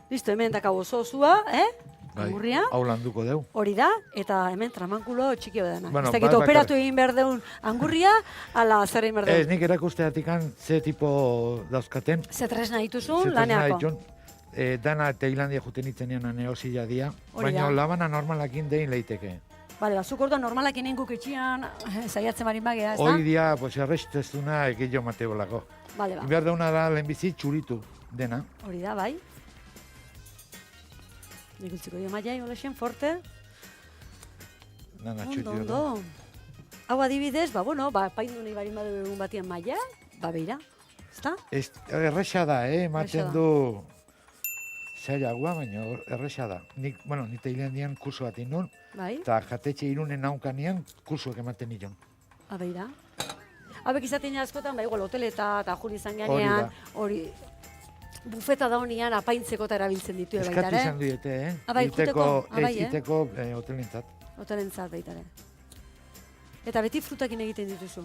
Listo, hemen dakau oso osua, angurria. Hau landuko deu. Hori da, eta hemen tramankulo txiki badana. Bueno, Ez dakit bai, operatu egin behar deun angurria, ala zer egin behar Ez, deun. nik erakusteatikan ze tipo dauzkaten. Ze tresna dituzun, laneako. Dana Tailandia juten itzenean neosila dia, Hori da. baina labana normalakin dein leiteke. Bale, bazuk orduan normalak inenguk etxian, saiatzen barin bagea, ez da? Hoi dia, pues, errestezuna egillo mateolako. Bale, ba. Behar dauna da lehenbizi txuritu dena. Hori da, bai. Nikultziko dio maiai, olexen, forte. Dana Ondo, txuritu. ondo. Hau adibidez, paindu nahi barin badu egun batian maia, beira, ez da? Erresa da, ematen Erresa da. du zailagoa, baina erresa da. Ni Tailandian kurso bat inun, Bai, eta jatetxe irunen naukanean kursuak ematen nion. beira. Habek izaten askotan, igual hoteleta eta juri izan Hori ganean, da. hori, bufeta da honian apaintzeko eta erabiltzen ditu baita Eskatu ere. izan diete, Bai, juteko? Bai, Iteko hotelentzat. Hotelentzat baita ere. Eta beti frutakin egiten dituzu.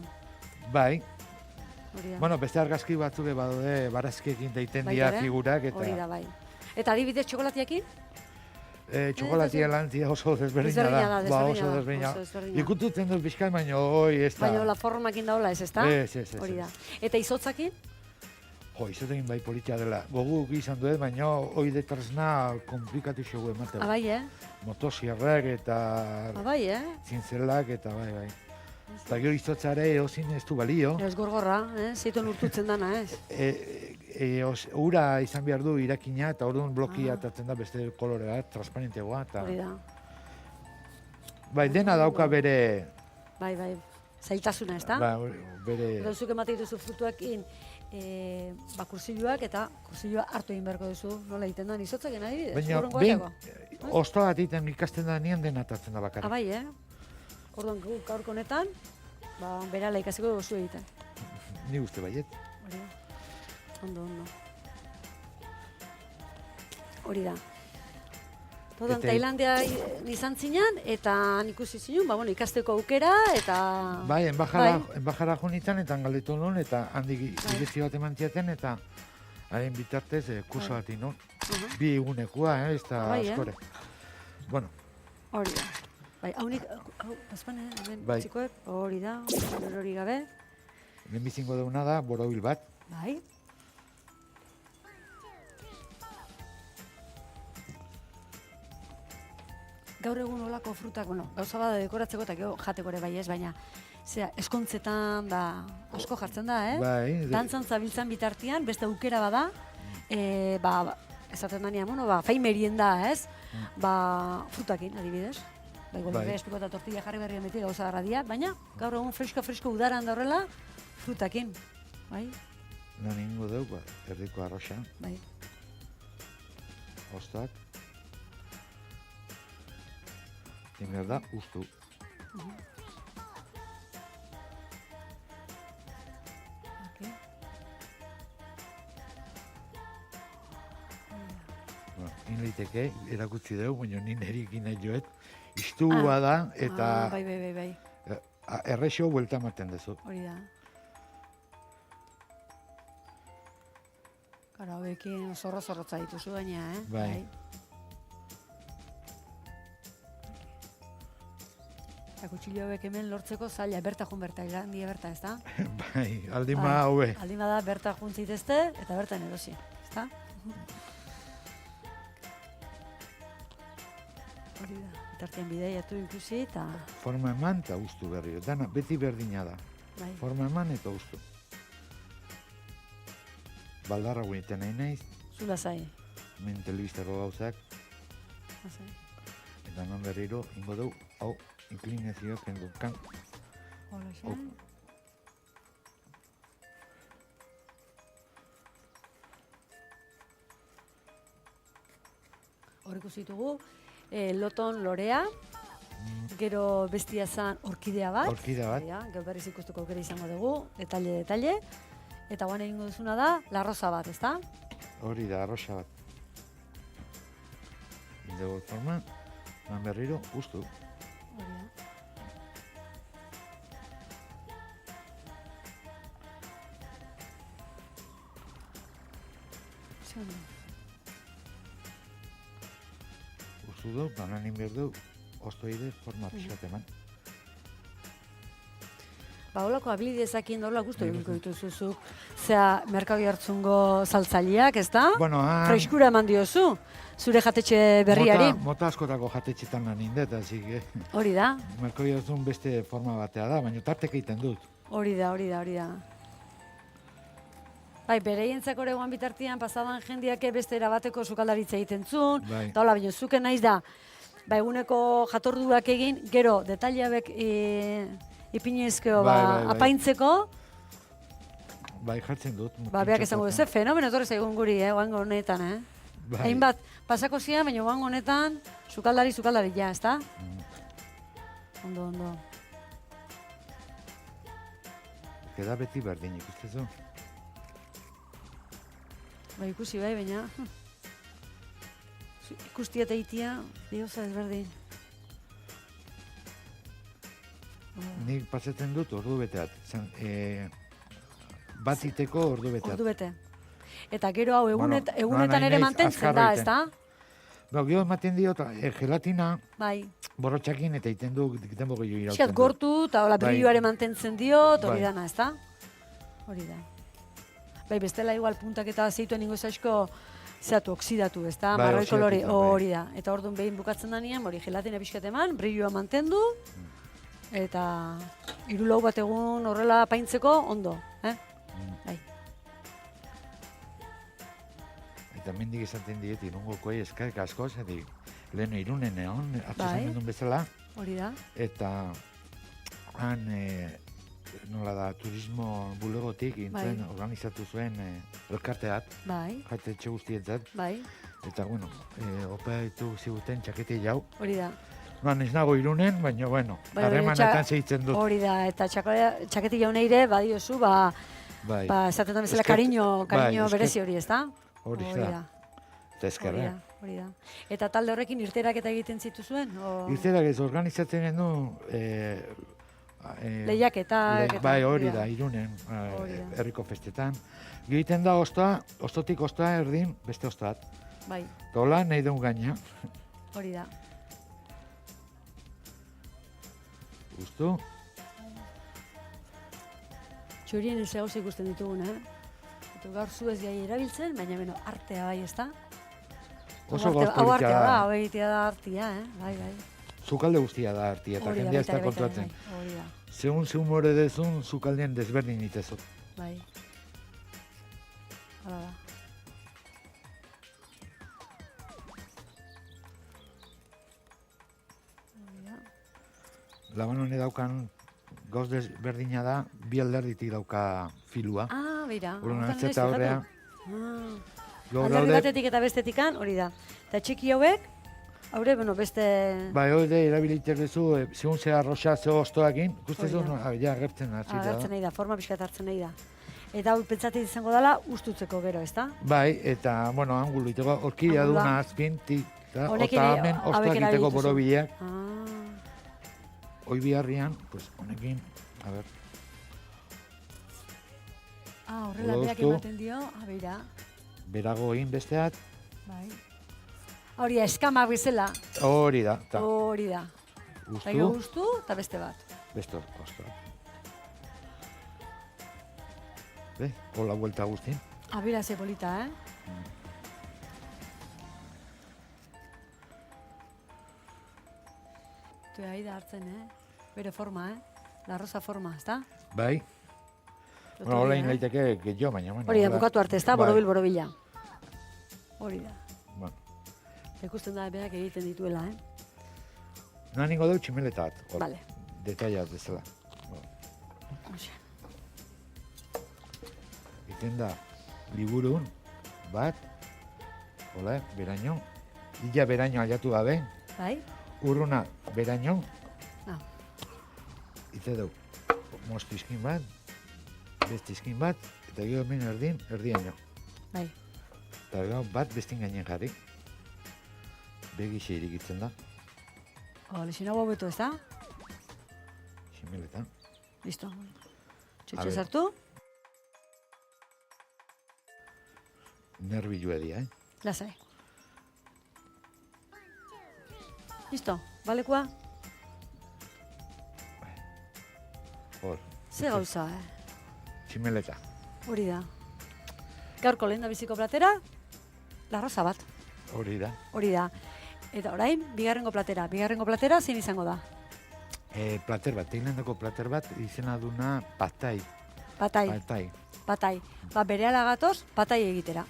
Bai, Hori da. bueno, beste argazki batzuk badaude barazkiekin deiten Baita dira ere? figurak, Hori da, eta bai. Eta adibidez txokolatiakin? txokolatia lantzia oso desberdina Desberdina da. da, Ba, desberdina oso da, desberdina. oso desberdina. Ikututzen dut bizkai, baina hoi ez da. Baina la formakin daula ez, ezta? Ez. Hori da. Eta izotzakin? Jo, izatekin bai politia dela. Goguk izan duet, baina hoi detresna komplikatu xogu ematen. Bai, Motosierrak eta Bai, zintzelak eta bai. Eta gero izotzare eozin ez du balio. Ez gorgorra, zituen urtutzen dana, ez? Ura izan behar du irakina eta orduan blokia atatzen da beste kolore bat, transparentegoa. Hori da. Bai, dena dauka bere... Bai, zailtasuna, ez da? Ba, bere... Edo zuk ematen dituzu frutuakin kursiluak eta kursilua hartu egin beharko duzu, nola egiten da, izotzaken adibidez? Baina, hurrengo behin, bateko. ostoa bat egiten ikasten da nien dena atatzen da bakarrik. Bai, Orduan guk gaurko honetan, berala ikasiko dugu zu egiten. Ni uste baiet. Hori da. Ondo. Hori da. Orduan Eta- Tailandia izan zinen, eta ikusi zinen, ikasteko aukera, eta... Bai, embajara jonitzen eta galdetu nun, eta handik irezi bat eman ziaten, eta haren bitartez kurso bat inun. Bi egunekoa, ez da Bai, askore. Bueno, Hori da. Bai, hau, azpan, hemen Bai. txikoek, hori da, hori gabe. lehenbizingo deuna da, borobil bat. Bai. Gaur egun olako frutak, gauza bada dekoratzeko eta gero jateko ere bai ez, baina eskontzetan da asko jartzen da, Bai, Dantzan zabiltzan bitartian, beste aukera bada, esaten danean, fai merienda, ez? Frutakin, adibidez. Bai. Espiko eta tortilla jarri berri beti gauza garradia, baina gaur egun fresko udaran da horrela, frutakin. Bai, non ingo dugu, erdiko arroxa, bai. ostak. Egin da, ustu. Okay. In leiteke, erakutsi dugu, baina ni niri egin nahi joet. Istua da, eta Bai. errexo buelta ematen dezu. Hori da. Kara, hauekin zorrotza dituzu baina, Bai. Eta kutsillo hauek hemen lortzeko zaila, berta jun berta, handia berta, ez da? Bai, aldima haue. Aldin bada berta jun zitezte, eta bertan erosi, ez da? Hori da, bitartean bideiatu ikusi, eta... Forma eman eta ustu berri. Dana, beti berdina da. Bai, Forma eman eta ustu. Baldarra guenetan nahi naiz, zula zai. hemen telebistako gauzak, Lasai. eta non berriro, ingo dugu, hau, inklinazioa kendu. Hola, xan. Hor ikusi ditugu, loton lorea, gero bestia zan orkidea bat. Orkidea bat. Ja, gero berriz ikustuko aukera izango dugu, detalle. Eta guan egingo duzuna da, la rosa bat, ezta? Hori da, arroxa bat. Indego forma, man berriro, ustu. Hori da. Zer ondo. hartu du, bananin berdu, ostoide forma pixkat eman. Ba, holako habilidezakin horla guztu egiko dituzuzuk. Zea, merkabio hartzungo saltzaileak, ez da? Bueno, Freskura eman diozu, zure jatetxe berriari. Mota askotako jatetxetan lan indet, hasi que... Hori da. Merkabio hartzun beste forma batea da, baina tartek egiten dut. Hori da. Bai, bereientzako ere guan bitartian pasaban jendiak beste erabateko sukaldaritza egiten zuen, eta hola, baina zuken naiz da, ba, eguneko jatorduak egin, gero, detaileabek ipinezkeo apaintzeko. Bai, jartzen dut. Ba, beak esango duze, fenomeno etorri zaigun guri, oango honetan, Hainbat, pasako zian, baina oango honetan, sukaldari ja, ez da? Ondo. Eda beti berdin ikustezu. Ba, ikusi bai, baina ikustia eta itia, dioza ezberdin. Nik pasatzen dut ordu beteat. Bat iteko ordu beteat. Ordu bete. Eta gero hau egunetan ere mantentzen da, ez da? Gero ematen diot gelatina bai. Borrotxakin eta iten du denbo gehiago irauten. Eskat gortu eta brilloare mantentzen diot, hori dana, ez da? Hori da. Bai, bestela igual puntak eta zeituen ingo zaizko zeatu oksidatu, ez da? Marroi kolore, hori da. Eta orduan behin bukatzen danean, hori gelatina pixkat eman, brilloa mantendu, eta 3-4 bat egun horrela apaintzeko ondo, Bai. Eta mendik esaten diet, irungokoi eskaik asko, zetik, leheno Irunen egon, atzuzen mendun bezala. Hori da. Eta han, nola da, turismo bulegotik intzuen organizatu zuen elkarteat, jatetxe guztietzat. Bai. Eta, bueno, opeatu ziguten txakete jau. Hori da. Ez nago Irunen, baina, bueno, harremanetan segitzen dut. Hori da, eta txakete jauneire, badiozu, esaten da bezala kariño berezi hori, ez da? Hori da. Eta eskerra. Hori da. Eta talde horrekin irterak eta egiten zituzuen? Irterak ez organizatzen gendu... Lehiaketak. Bai, hori da, Irunen, herriko festetan. Egiten da ostotik ostoa erdin, beste ostoat. Bai. Tola, nahi duen gaina. Hori da. Gustu? Txurien ez gauz ikusten ditugun, gaur zu ez gai erabiltzen, baina beno, artea bai, ez da? Oso gauzpolitia da. Hau egitea da artia, bai. Zukalde guztia da artia, eta jendea ez da kontratzen. Segun more dezun, zukaldean desberdin itezot. Bai. Hala da. Laban hone daukan gauz desberdina da, bi alderditik dauka filua. Beira. Horren atzeta horrea. Alderdi batetik eta bestetikan, hori da. Eta txiki hauek, haure, beste... Bai, hori erabilitek duzu, segun zera roxa zeo ostoakin, ikustezu, ja, agertzen hartzita da. Agertzen nahi da, forma pixkat hartzen nahi da. Eta hau pentsatik izango dela, ustutzeko gero, ez da? Bai, eta, bueno, angulu iteko, orkidea duna azpin, eta hemen ostoak iteko borobileak. Hoi biharrian, pues, honekin, a ver. Horrela beak ematen dio, beira. Berago egin besteat. Bai. Hori da, eskamak bezala. Hori da. Hori da. Gustu. Gustu, eta beste bat. Beste osto. Hola vuelta guztien. Abira ze polita, Tuea da hartzen, Bere forma, La rosa forma, ez da? Bai. Bueno, hola ingaiteke gehiago, baina... Hori da, bukatu arte, ez da? Borobila. Hori da. Bueno. Ikusten da, beak egiten dituela, Nahan ningo dut tximeletat. Vale. Detailat bezala. Egiten da, liburun, bat, hola, beraino, illa beraino aliatu gabe. Bai. Urruna beraino. Ite du, mostizkin bat, bestizkin bat, eta gero hemen erdiaino. Bai. Eta gero bat bestin gainen jarri. Begixe irikitzen da. Lexina hau beto, ez da? Ximeletan. Listo. Txotxe zartu. Nerbi joa dia, Lasai. Listo, balekua? Hor. Ze gauza, Tximeleta. Hori da. Gaurko lehen da biziko platera, larraza bat. Hori da. Hori da. Eta orain, bigarrengo platera. Bigarrengo platera zein izango da? Plater bat, teinendako plater bat, izena duna patai. Patai. Ba, berehala gatoz, patai egitera.